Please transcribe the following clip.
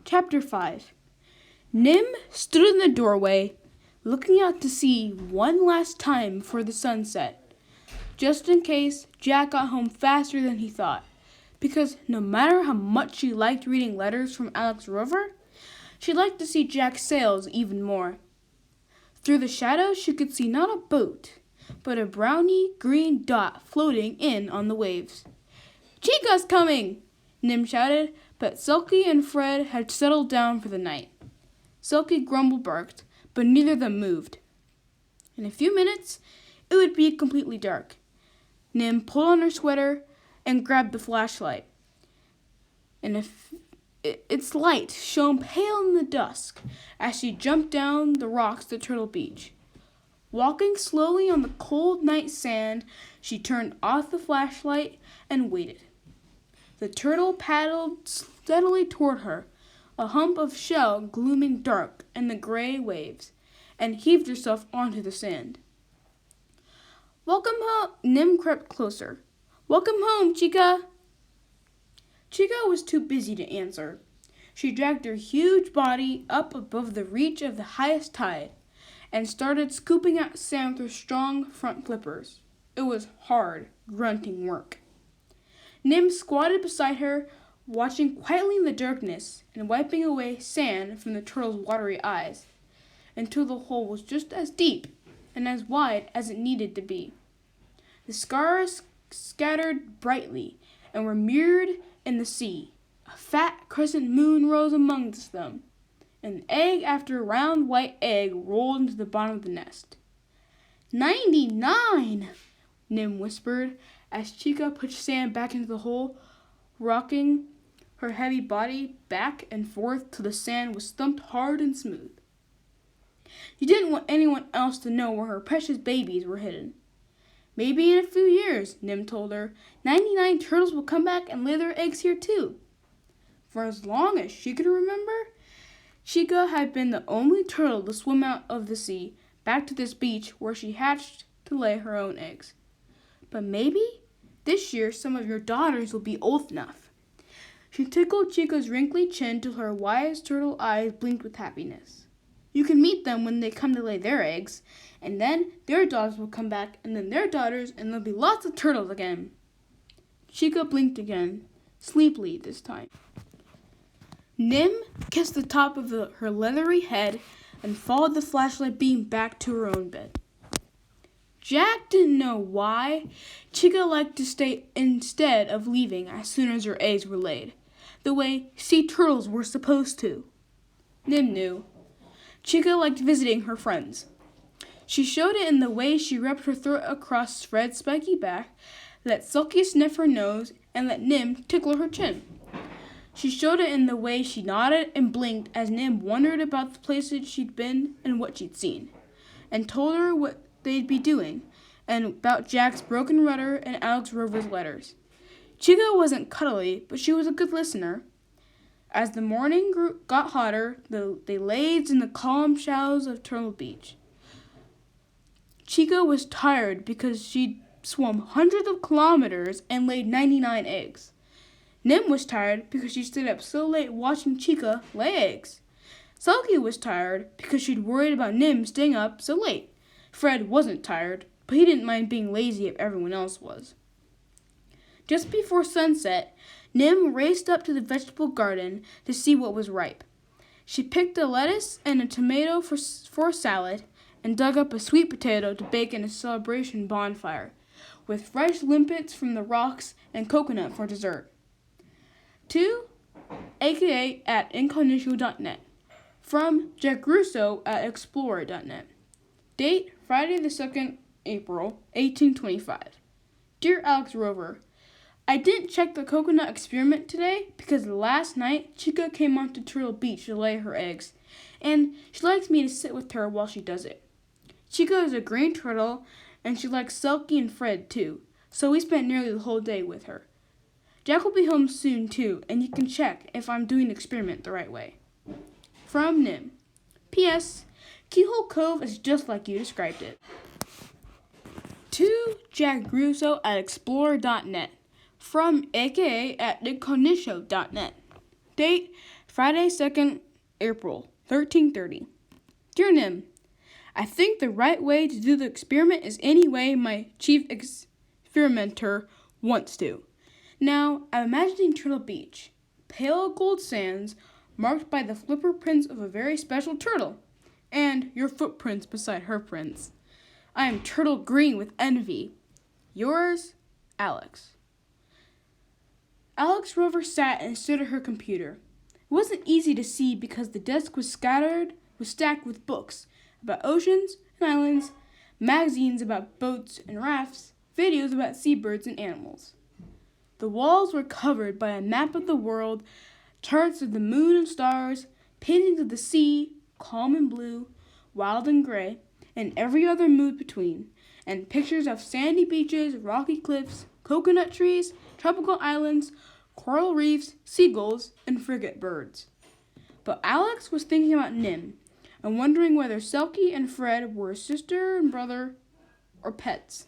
Chapter 5. Nim stood in the doorway, looking out to sea one last time before the sun set, just in case Jack got home faster than he thought, because no matter how much she liked reading letters from Alex Rover, she liked to see Jack's sails even more. Through the shadows she could see not a boat, but a browny green dot floating in on the waves. "Chica's coming!" Nim shouted, but Silky and Fred had settled down for the night. Silky grumble-barked, but neither of them moved. In a few minutes, it would be completely dark. Nim pulled on her sweater and grabbed the flashlight. Its light shone pale in the dusk as she jumped down the rocks to Turtle Beach. Walking slowly on the cold night sand, she turned off the flashlight and waited. The turtle paddled steadily toward her, a hump of shell glooming dark in the gray waves, and heaved herself onto the sand. "Welcome home." Nim crept closer. "Welcome home, Chica." Chica was too busy to answer. She dragged her huge body up above the reach of the highest tide and started scooping out sand with her strong front flippers. It was hard, grunting work. Nim squatted beside her, watching quietly in the darkness and wiping away sand from the turtle's watery eyes, until the hole was just as deep and as wide as it needed to be. The scars scattered brightly and were mirrored in the sea. A fat crescent moon rose amongst them, and egg after round white egg rolled into the bottom of the nest. 99, Nim whispered as Chica pushed sand back into the hole, rocking her heavy body back and forth till the sand was thumped hard and smooth. She didn't want anyone else to know where her precious babies were hidden. "Maybe in a few years," Nim told her, 99 turtles will come back and lay their eggs here too." For as long as she could remember, Chica had been the only turtle to swim out of the sea back to this beach where she hatched to lay her own eggs. "But maybe this year some of your daughters will be old enough." She tickled Chica's wrinkly chin till her wise turtle eyes blinked with happiness. "You can meet them when they come to lay their eggs, and then their daughters will come back, and then their daughters, and there'll be lots of turtles again." Chica blinked again, sleepily this time. Nim kissed the top of her leathery head and followed the flashlight beam back to her own bed. Jack didn't know why Chica liked to stay instead of leaving as soon as her eggs were laid, the way sea turtles were supposed to. Nim knew. Chica liked visiting her friends. She showed it in the way she rubbed her throat across Fred's spiky back, let Silky sniff her nose, and let Nim tickle her chin. She showed it in the way she nodded and blinked as Nim wondered about the places she'd been and what she'd seen, and told her what they'd be doing, and about Jack's broken rudder and Alex Rover's letters. Chica wasn't cuddly, but she was a good listener. As the morning got hotter, they laid in the calm shallows of Turtle Beach. Chica was tired because she'd swum hundreds of kilometers and laid 99 eggs. Nim was tired because she stayed up so late watching Chica lay eggs. Silky was tired because she'd worried about Nim staying up so late. Fred wasn't tired, but he didn't mind being lazy if everyone else was. Just before sunset, Nim raced up to the vegetable garden to see what was ripe. She picked a lettuce and a tomato for salad and dug up a sweet potato to bake in a celebration bonfire, with fresh limpets from the rocks and coconut for dessert. To aka@incognito.net. From Jack Russo at explorer.net. Date Friday the 2nd April, 1825. Dear Alex Rover, I didn't check the coconut experiment today because last night Chica came onto Turtle Beach to lay her eggs, and she likes me to sit with her while she does it. Chica is a green turtle, and she likes Silky and Fred too, so we spent nearly the whole day with her. Jack will be home soon too, and you can check if I'm doing the experiment the right way. From Nim. P.S. Keyhole Cove is just like you described it. To Jack Russo at explorer.net. From aka@incognito.net. Date Friday, 2nd April, 1330. Dear Nim, I think the right way to do the experiment is any way my chief experimenter wants to. Now, I'm imagining Turtle Beach, pale gold sands marked by the flipper prints of a very special turtle, and your footprints beside her prints. I am turtle green with envy. Yours, Alex. Alex Rover sat and stood at her computer. It wasn't easy to see because the desk was stacked with books about oceans and islands, magazines about boats and rafts, videos about seabirds and animals. The walls were covered by a map of the world, charts of the moon and stars, paintings of the sea, calm and blue, wild and gray, and every other mood between, and pictures of sandy beaches, rocky cliffs, coconut trees, tropical islands, coral reefs, seagulls, and frigate birds. But Alex was thinking about Nim, and wondering whether Selkie and Fred were sister and brother or pets.